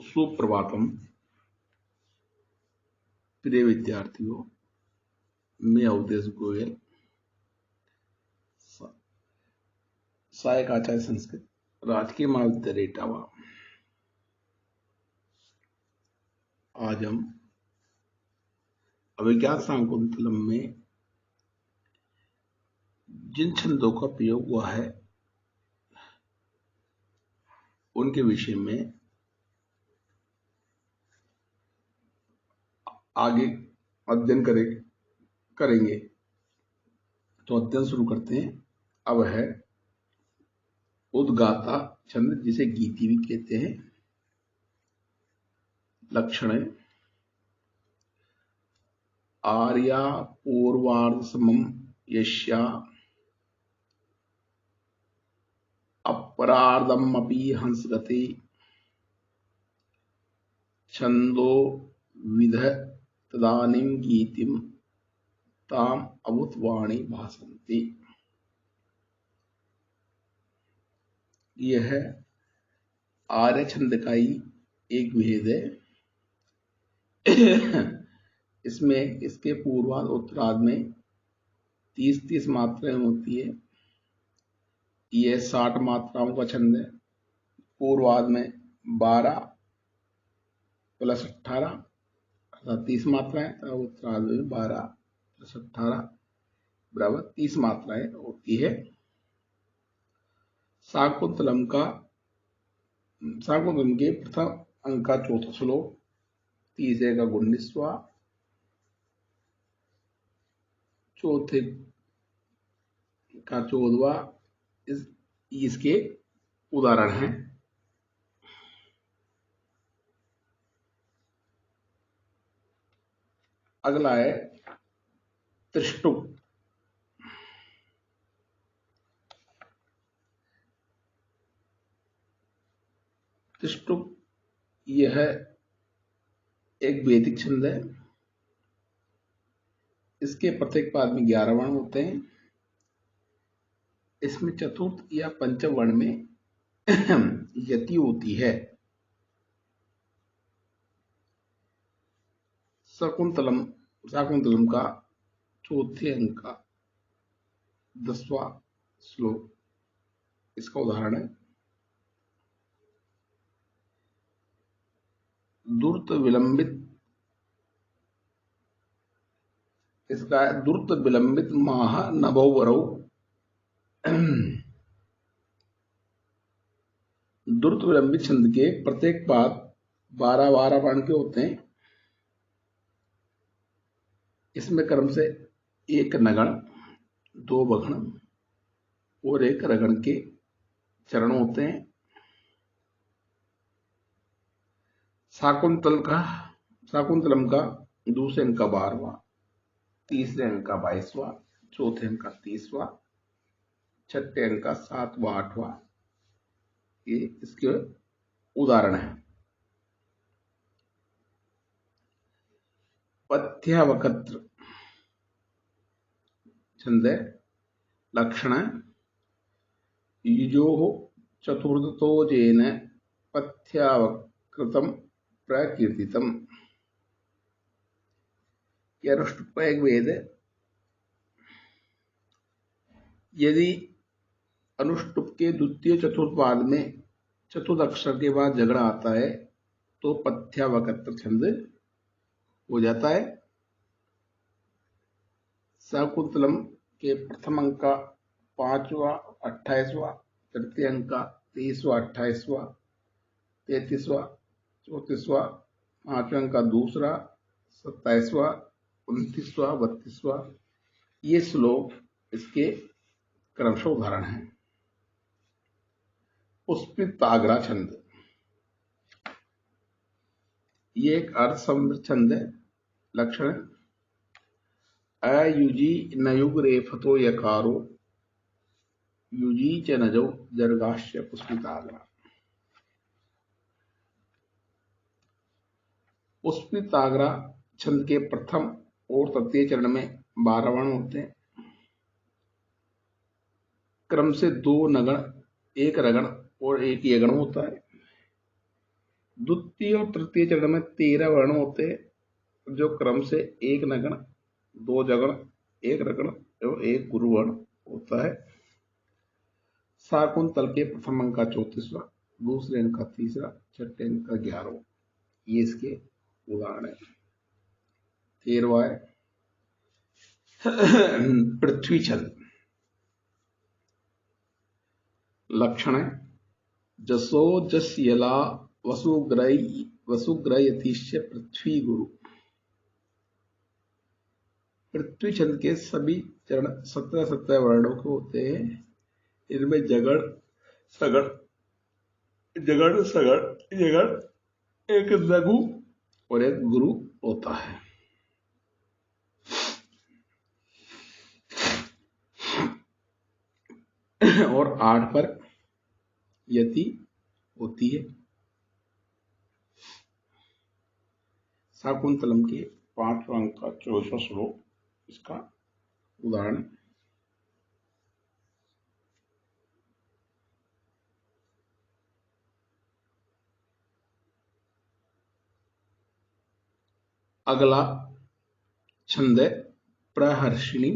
सुप्रभातम प्रिय विद्यार्थियों, मैं अवधेश गोयल, सहायक आचार्य संस्कृत, राजकीय महाविद्यालय इटावा। आज हम अभिज्ञात शाकुंतलम में जिन छंदों का प्रयोग हुआ है उनके विषय में आगे अध्ययन करेंगे। तो अध्ययन शुरू करते हैं। अब है उद्गाता छंद, जिसे गीति भी कहते हैं। लक्षण: आर्या पूर्वार्ध समम यस्या अपरार्धमपि हंसगते छंदो विध तदानीं गीतिम ताम अभूतवाणी भासन्ति। यह आर्य छंद का ही एक भेद है। इसमें इसके पूर्वार्ध उत्तरार्ध में 30-30 मात्राएं होती है। यह 60 मात्राओं का छंद है। पूर्वार्ध में 12 + 18 अर्थात 30 मात्राएं, उत्तरार्ध में 12 + 18 = 30 मात्राएं होती है। शाकुंतलम के प्रथम अंक का चौथा श्लोक, तीसरे का 19वां, चौथे का 14वां इसके उदाहरण हैं। अगला है त्रिष्टुप। त्रिष्टुप यह एक वैदिक छंद है। इसके प्रत्येक पाद में 11 वर्ण होते हैं। इसमें चतुर्थ या पंचम वर्ण में यति होती है। शाकुंतलम का चौथे अंक का 10वां श्लोक इसका उदाहरण है। दुर्त विलंबित माह नभो वरौ। दुर्त विलंबित छंद के प्रत्येक पाद 12 वर्ण के होते हैं। इसमें क्रम से 1 नगण, 2 बघण और 1 रगण के चरण होते हैं। शाकुंतलम का दूसरे अंक का 12वां, तीसरे अंक का 22वां, चौथे अंक का 30वां, छठे अंक का 7वां, 8वां, ये इसके उदाहरण हैं। पथ्यावकत्र छंद है। लक्षण: युजोः चतुर्थतोजेन पथ्यावकृतं प्रकीर्तितम्। यह अनुष्टुप का एक भेद है। यदि अनुष्टुप के द्वितीय चतुर्थ पाद में चतुर्थ अक्षर के बाद झगड़ा आता है तो पथ्यावकत्र छंद हो जाता है। शाकुंतलम के प्रथम अंक का 5वां, 28वां, तृतीय अंक का 23वां, 28वां, 33वां, 34वां, 5वें अंक का दूसरा, 27वां, 29वां, 32वां, ये श्लोक इसके क्रमशः उदाहरण हैं। पुष्पिताग्रा छंद, ये एक अर्ध समृद्ध छंद है। लक्षण: अयुजी नयुग रेफतो यकारो युजी च नजौ दीर्घाश्च पुष्पिताग्रा। पुष्पिताग्रा छंद के प्रथम और तृतीय चरण में 12 वर्ण होते हैं। क्रम से 2 नगण, 1 रगण और 1 यगण होता है। द्वितीय और तृतीय चरण में 13 वर्ण होते हैं, जो क्रम से एक नगण, दो जगण, एक रगण एवं एक गुरुवर्ण होता है। शाकुंतल के प्रथम अंक का 34वां, दूसरे अंक का 3रा, छठे अंक का 11वां, ये इसके उदाहरण है। 13वां है पृथ्वी छंद। लक्षण है जसो जस यला वसुग्रयतिश्च पृथ्वी गुरु। पृथ्वी छंद के सभी चरण 17 वर्णों के होते हैं। इनमें जगड़ सगड़ एक लघु और एक गुरु होता है। और 8 पर यति होती है। शाकुंतलम के 5वां अंक का 24वां श्लोक इसका उदाहरण। अगला छंद है प्रहर्षिणी।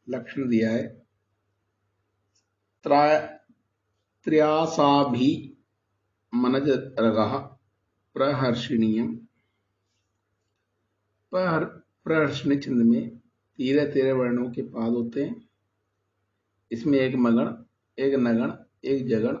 लक्षण दिया है त्रयासाभि मनज रगः प्रहर्षिणीयम। प्रहर्षिणी छंद में 13 वर्णों के पाद होते हैं। इसमें एक मगण, एक नगण, एक जगण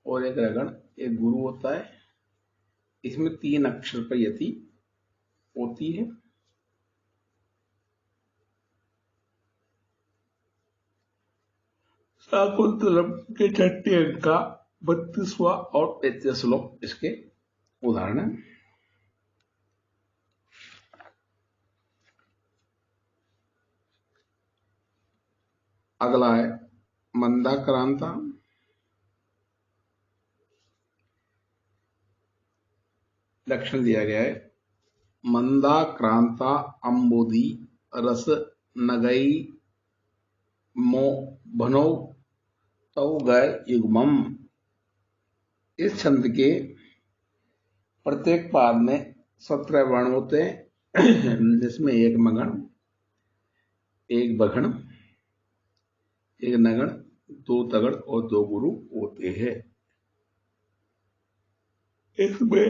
और एक रगण, एक गुरु होता है। इसमें 3 अक्षर पर यति होती है। शाकुंतलम के छठे अंक का 32वां और 33वां श्लोक इसके उदाहरण है। अगला है मंदाक्रांता। लक्षण दिया गया है मंदाक्रांता अंबुदी रस नगई मो भनो तौ गय युग्मम। इस छंद के प्रत्येक पाद में 17 वर्ण होते हैं, जिसमें एक मगण, एक बघण, एक नगण, 2 तगड़ और 2 गुरु होते हैं। इसमें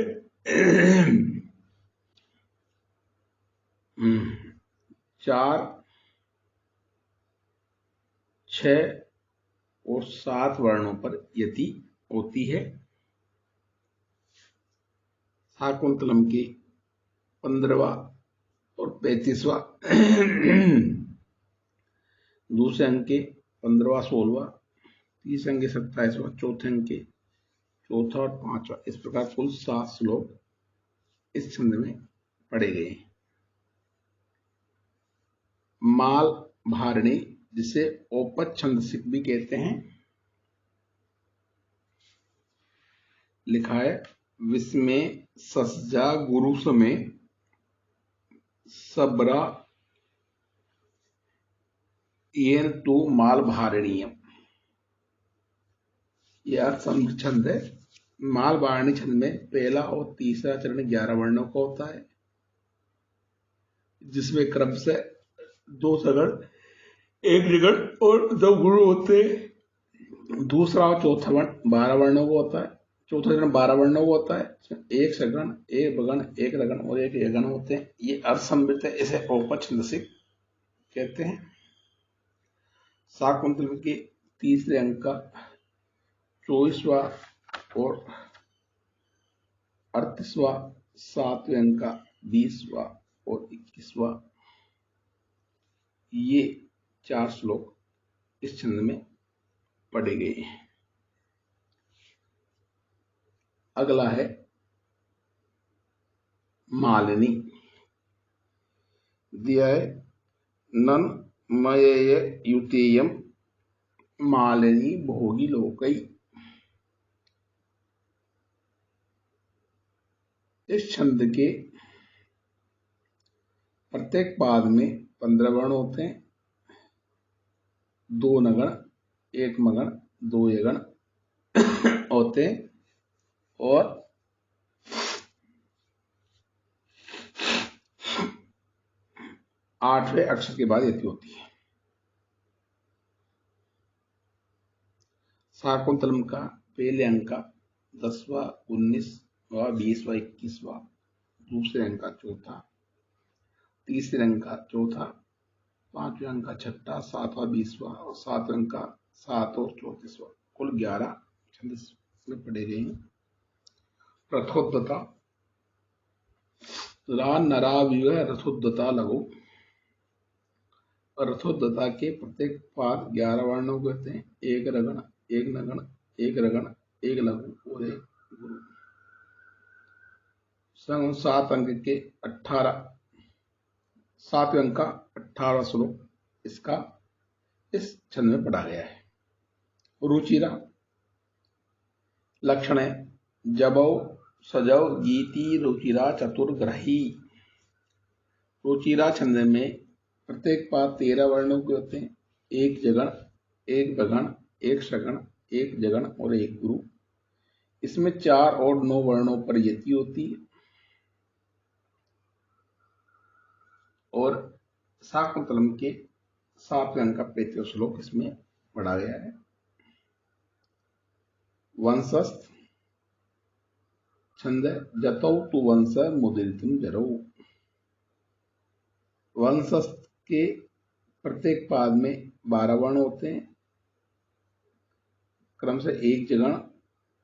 4, 6 और 7 वर्णों पर यति होती है। शाकुंतलम के 15वां और 35वां दूसरे अंक के 15वां 16वां, तीसरे अंक के 27वां, चौथे अंक के 4था और 5वां, इस प्रकार कुल 7 श्लोक इस छंद में पढ़े गए हैं। माल भारिणी, जिसे औपछंदसिक भी कहते हैं। लिखा है विस्मय सस्जा गुरु समय सबरा येन टू माल भारिणीयम। यह छंद है। माल भारिणी छंद में पहला और तीसरा चरण 11 वर्णों का होता है, जिसमें क्रम से 2 सगड़, एक जगड़ और 2 गुरु होते हैं। दूसरा और चौथा वर्ण 12 वर्णों का होता है। चौथा चरण 12 वर्णों का होता है। एक सगण, एक बगण, एक रगण और एक यगण होते हैं। ये अर्धसंवृत है, इसे औपछंदसिक कहते हैं। शाकुंतल के तीसरे अंक का 24वां और 38वां, 7वें अंक का 20वां और 21वां, ये 4 श्लोक इस छंद में पढ़े गए हैं। अगला है मालिनी। दिया है नन मयेय युतेयम मालिनी भोगी लोकई। इस छंद के प्रत्येक पाद में 15 वर्ण होते हैं। 2 नगण, 1 मगण, 2 यगण होते हैं। और आठवें अक्षर के बाद यति होती है। शाकुंतलम का पहले अंक का 10वां, 19वां, 20वां, 21वां, दूसरे अंक का चौथा, तीसरे अंक का चौथा, पांचवें अंक का छठा, 7वां, 20वां और 7वें अंक का 7 और 34वां, कुल 11 छंद में पढ़े गए हैं। रथोद्दता रा नरा विवह रथोद्दता लघु। और रथोद्दता के प्रत्येक पाद 11 वर्णों को कहते हैं। एक रगण, एक नगण, एक रगण, एक लघु और एक गुरु। संग 7 अंक के 18, 7वें अंक का 18वां श्लोक इसका इस छंद में पढ़ा गया है। रुचिरा लक्षण है जबौ सजौ गीति रुचिरा चतुर्ग्रही। रुचिरा छंद में प्रत्येक पाद 13 वर्णों के होते हैं। एक जगण, एक बगण, एक शगण, एक जगण और एक गुरु। इसमें 4 और 9 वर्णों पर यति होती है। और शाकुंतलम के 7वें अंक का 35वां श्लोक इसमें पढ़ा गया है। वंशस्थ छंद जतौ तु वंश मुदिरितम जरौ। वंशस्थ के प्रत्येक पाद में 12 वर्ण होते हैं। क्रम से एक जगण,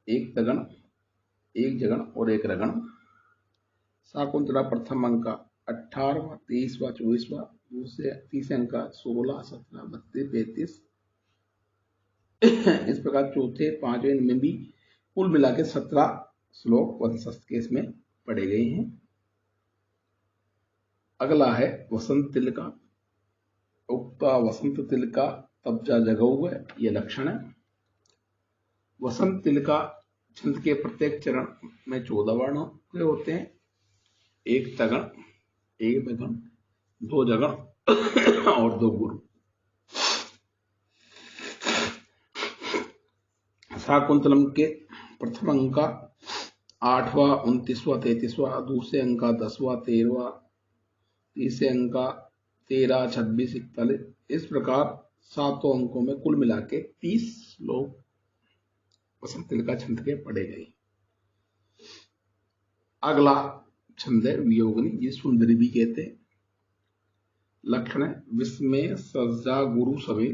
एक तगण, एक जगण और एक रगण। शाकुंतला प्रथम अंक का 18वां, 23वां, 24वां, दूसरे तीसरे अंक का 16, 17, 32, 35 इस प्रकार चौथे 5वें में भी कुल मिला के 17 श्लोक वंशस्थ के इसमें पढ़े गए हैं। अगला है वसंत तिलका। उक्ता वसंत तिलका तब्जा जगौ है, ये लक्षण है। वसंत तिलका छंद के प्रत्येक चरण में 14 वर्ण होते हैं। एक तगण, एक बगण, 2 जगण और 2 गुरु। शाकुंतलम के प्रथम अंक का 8वां, 29वां, 33वां, दूसरे अंक का 10वां, 13वां, तीसरे अंक का 13, 26, 41 इस प्रकार 7 अंकों में कुल मिला के 30 श्लोक वसंत तिलका छंद के पढ़े गए। अगला छंद है वियोगिनी, ये सुंदरी भी कहते हैं। लक्षण है विस्मय सज्जा गुरु सवे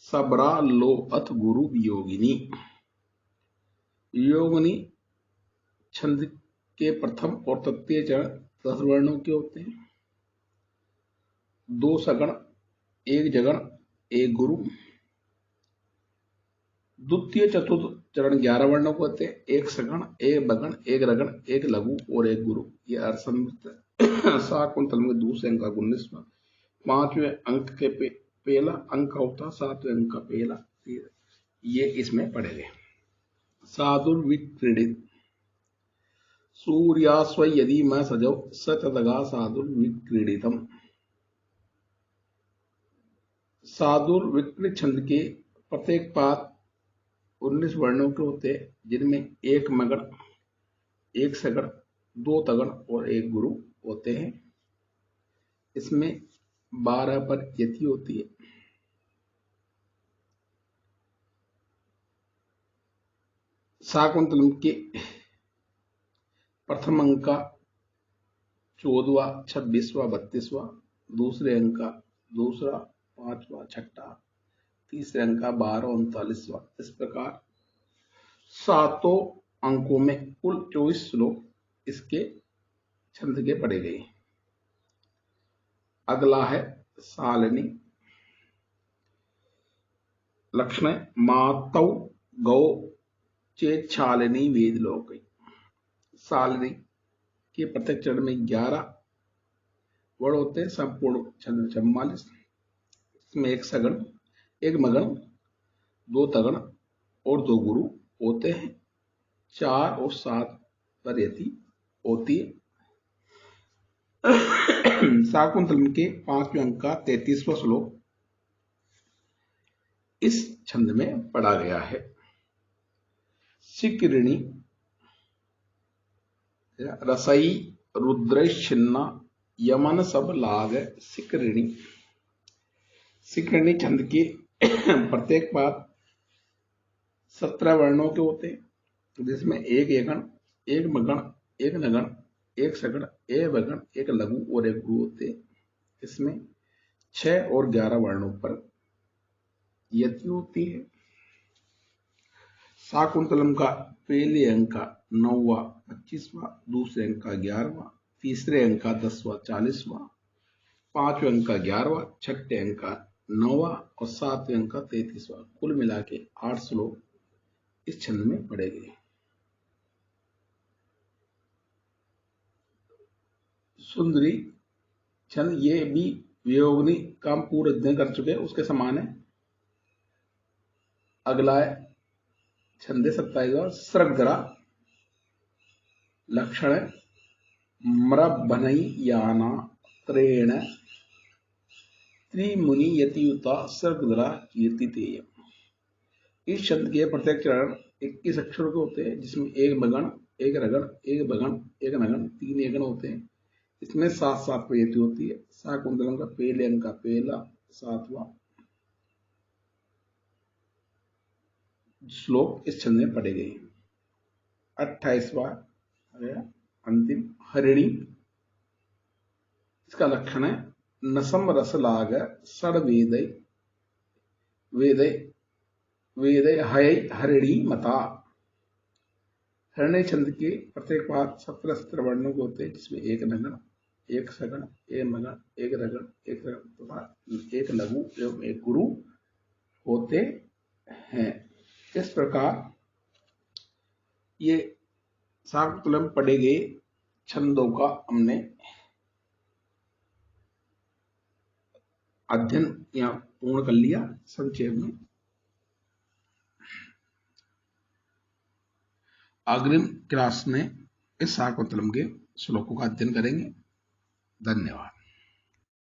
सबरा लो अथ गुरु वियोगिनी। वियोगिनी छंद के प्रथम और तृतीय चरण 10 वर्णों के होते हैं। 2 सगण, एक जगण, एक गुरु। द्वितीय चतुर्थ चरण 11 वर्णों को होते हैं। एक सगण, एक बगण, एक रगण, एक लघु और एक गुरु। ये अर्धसंवृत है। शाकुंतलम के दूसरे अंक का 19वां, 5वें अंक के पहला अंक होता, 7वें अंक का पहला, ये इसमें पढ़े गए। साधुर्विक्रीडित सूर्यास्व यदि मैं सजौ सतदगा साधुर्विक्रीडितम। साधुर्विक्रीडित छंद के प्रत्येक पाद 19 वर्णों के होते हैं, जिनमें एक मगण, एक सगण, 2 तगण और एक गुरु होते हैं। इसमें 12 पर यति होती है। शाकुंतलम के प्रथम अंक का 14वां, 26वां, 32वां, दूसरे अंक का 2रा, 5वां, 6ठा, तीसरे अंक का 12 और 39वां। इस प्रकार 7 अंकों में कुल 24 श्लोक इसके छंद के पढ़े गए। अगला है सालिनी। लक्षण मातौ गौ चेच्छालिनी वेदलोक। सालिनी के प्रत्येक चरण में 11 वर्ण होते हैं। संपूर्ण छंद 44। इसमें एक सगण, एक मगण, 2 तगण और 2 गुरु होते हैं। 4 और 7 पर यति होती है। शाकुंतलम के 5वें अंक का 33वां श्लोक इस छंद में पढ़ा गया है। सिकरिणी, रसई रुद्र छिन्ना यमन सब लाग सिकरिणी। सिकरिणी छंद के प्रत्येक पाद 17 वर्णों के होते हैं, जिसमें एक एकण, एक मगण, एक नगण, एक सगण, एक वगण, एक लघु और एक गुरु होते हैं। इसमें 6 और 11 वर्णों पर यति होती है। शाकुंतलम का पहले अंक का 9वां 25वां, दूसरे अंक का 11वां, तीसरे अंक का 10वां 40वां, 5वें अंक का 11वां, छठे अंक का 9वां और 7वें अंक का 33वां, कुल मिला के 8 श्लोक इस छंद में पढ़े गए। सुंदरी छंद ये भी वियोगनी का हम पूर्ण अध्ययन कर चुके हैं, उसके समान है। अगला है छंदे 27वां सर्गधरा। लक्षण मरबनई याना त्रेण त्रिमुनि यतियुता सर्गधरा कीर्तितेय। इस छंद के प्रत्येक चरण 21 अक्षरों के होते हैं, जिसमें एक मगण, एक रगण, एक भगण, एक नगण, 3 एकण होते हैं। इसमें 7-7 पर यति होती है। शाकुंतलम का पहले अंक का पहला 7वां श्लोक इस छंद में पढ़े गए। 28वां अंतिम हरिणी। इसका लक्षण है नसम रस लाग सड़ वेदय वेदय वेदय हय हरिणी मता। हरिणी छंद के प्रत्येक पाद 17 वर्णों के होते हैं, जिसमें एक नगण, एक सगण, एक मगण, एक रगण, एक रगण तथा एक लघु एवं एक गुरु होते हैं। इस प्रकार ये शाकुंतलम पढ़े गए छंदों का हमने अध्ययन या पूर्ण कर लिया। संक्षेप में अग्रिम क्लास में इस शाकुंतलम के श्लोकों का अध्ययन करेंगे। धन्यवाद।